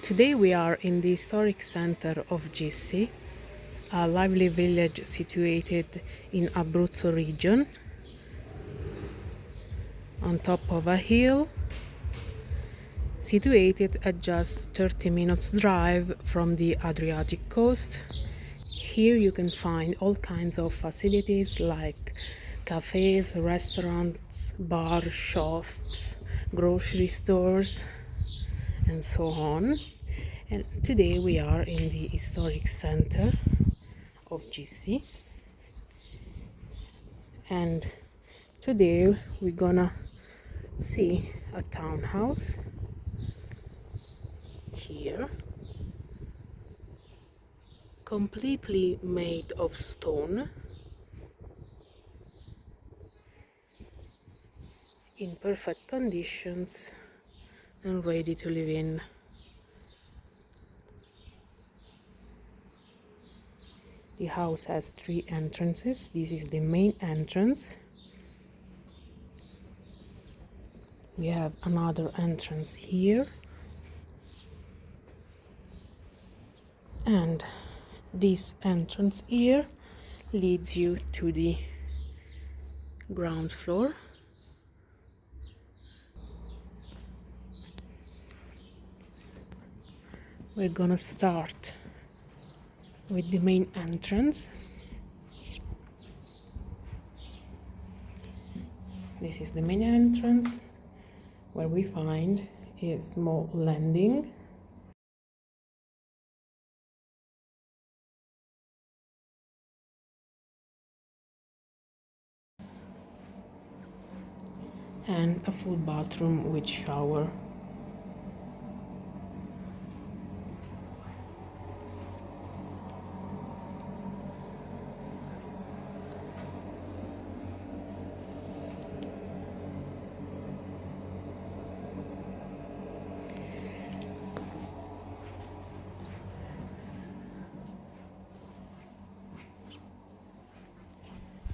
Today we are in the historic center of Gissi, a lively village situated in Abruzzo region, on top of a hill, situated at just 30 minutes drive from the Adriatic coast. Here you can find all kinds of facilities like cafes, restaurants, bars, shops, grocery stores, and so on. And today we are in the historic center of Gissi, and today we're gonna see a townhouse here, completely made of stone, in perfect conditions and ready to live in. The house has 3 entrances. This is the main entrance. We have another entrance here, and this entrance here leads you to the ground floor. We're gonna start with the main entrance. This is the main entrance, where we find a small landing. And a full bathroom with shower.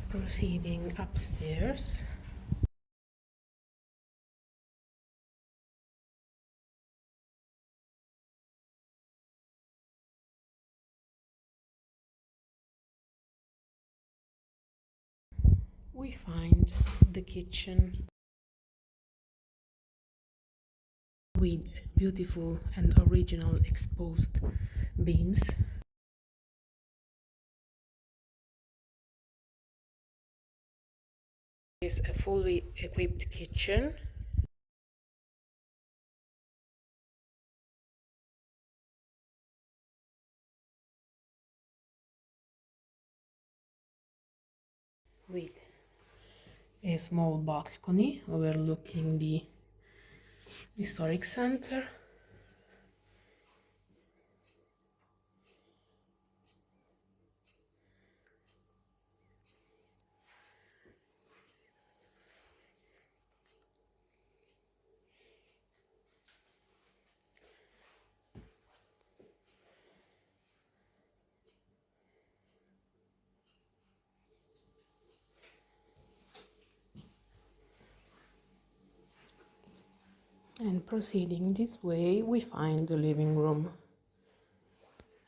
Proceeding upstairs, we find the kitchen with beautiful and original exposed beams. Is a fully equipped kitchen. With a small balcony overlooking the historic center. And proceeding this way, we find the living room.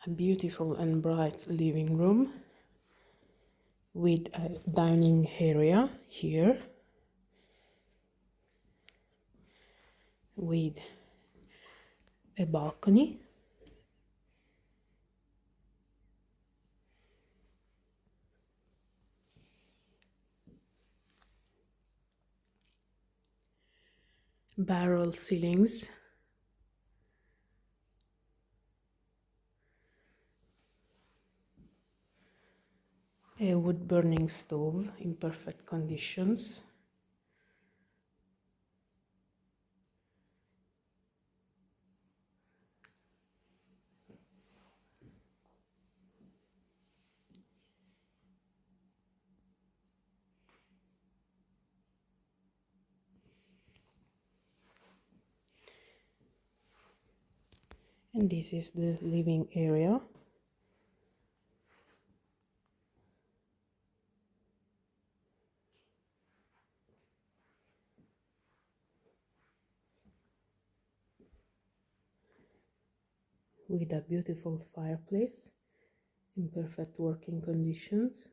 A beautiful and bright living room with a dining area here, with a balcony. Barrel ceilings. A wood burning stove in perfect conditions. And this is the living area. with a beautiful fireplace in perfect working conditions.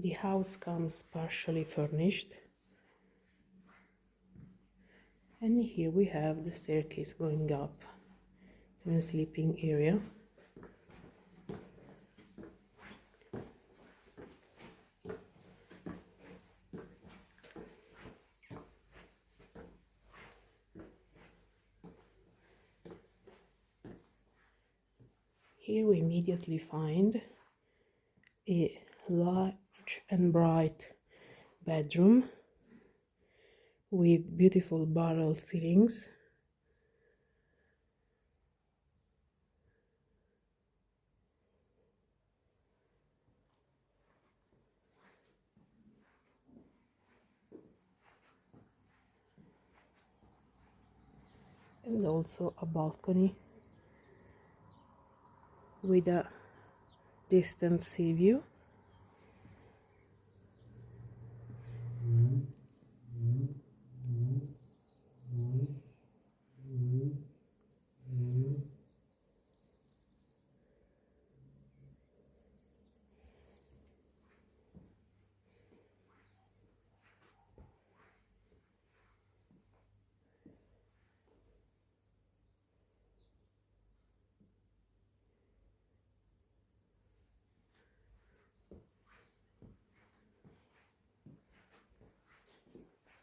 The house comes partially furnished, and here we have the staircase going up to the sleeping area. Here we immediately find a large and bright bedroom with beautiful barrel ceilings. And also a balcony with a distant sea view.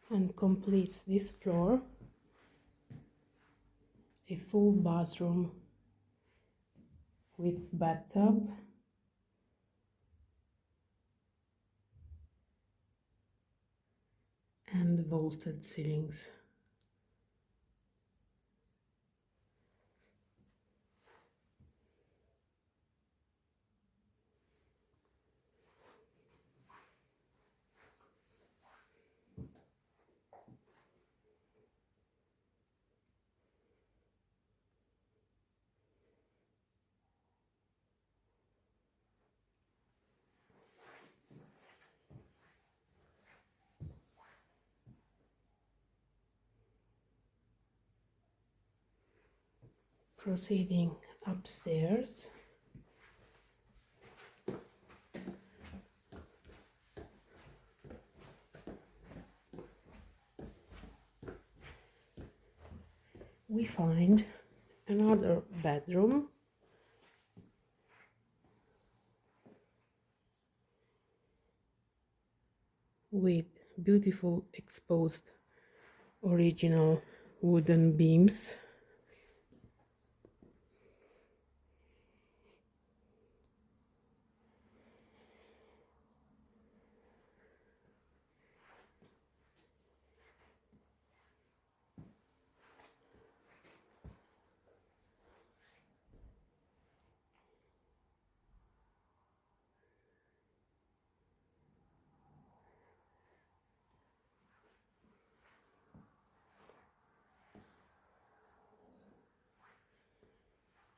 And completes this floor a full bathroom with bathtub and vaulted ceilings. Proceeding upstairs, we find another bedroom with beautiful exposed original wooden beams.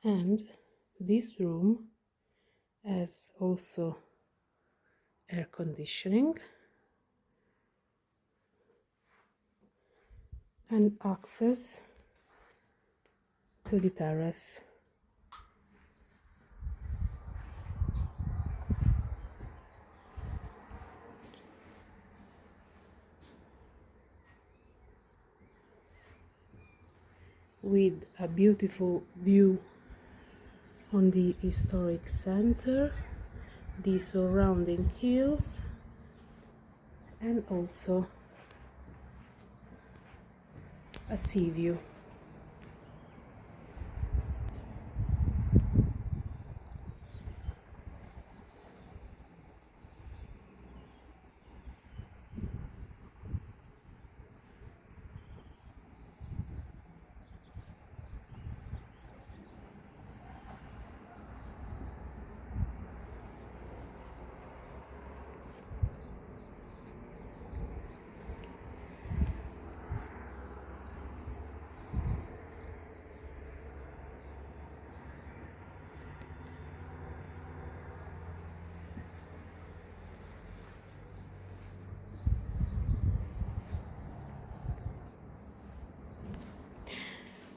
And this room has also air conditioning and access to the terrace. With a beautiful view on the historic center, the surrounding hills, and also a sea view.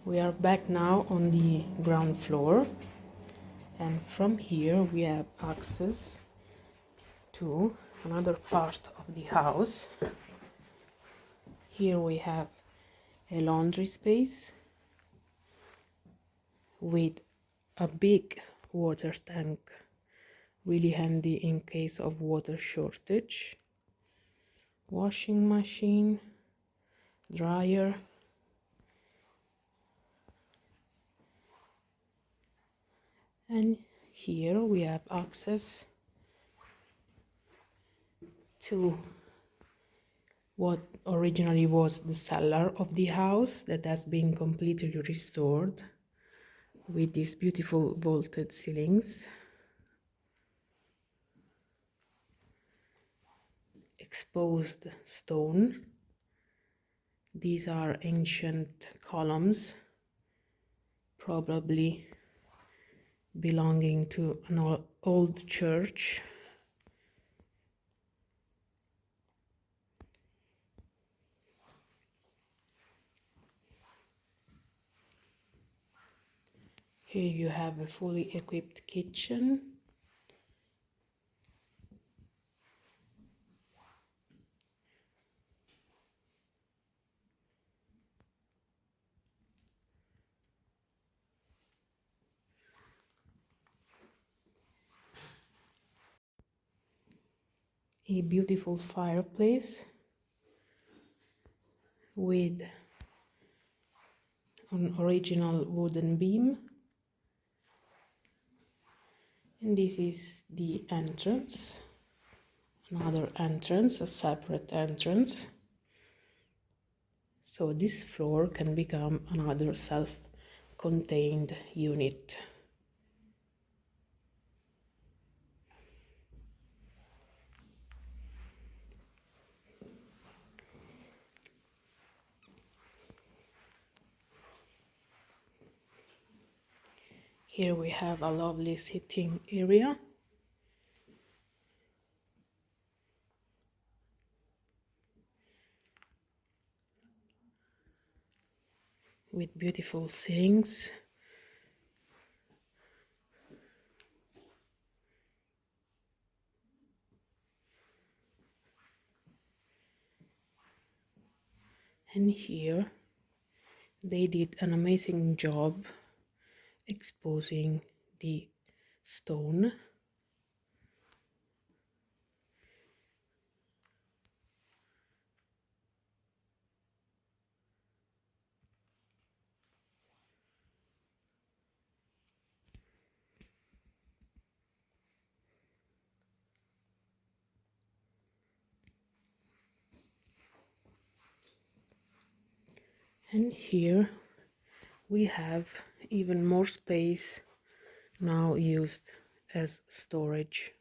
We are back now on the ground floor, and from here we have access to another part of the house. Here we have a laundry space with a big water tank, really handy in case of water shortage, washing machine, dryer, and here we have access to what originally was the cellar of the house that has been completely restored with these beautiful vaulted ceilings, exposed stone. These are ancient columns, probably belonging to an old church. Here you have a fully equipped kitchen. A beautiful fireplace with an original wooden beam. And this is the entrance, another entrance, a separate entrance. So this floor can become another self-contained unit. Here we have a lovely sitting area. With beautiful ceilings. And here they did an amazing job exposing the stone. And here we have even more space now used as storage.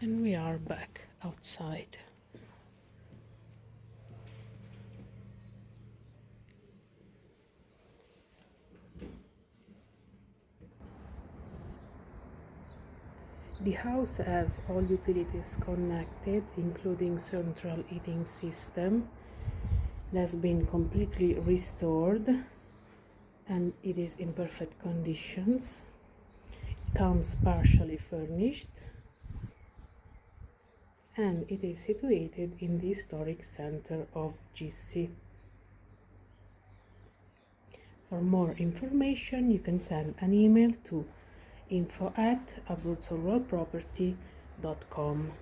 And we are back outside. The house has all utilities connected, including central heating system. It has been completely restored and it is in perfect conditions. It comes partially furnished and it is situated in the historic center of Gissi. For more information, you can send an email to info@abruzzoruralproperty.com.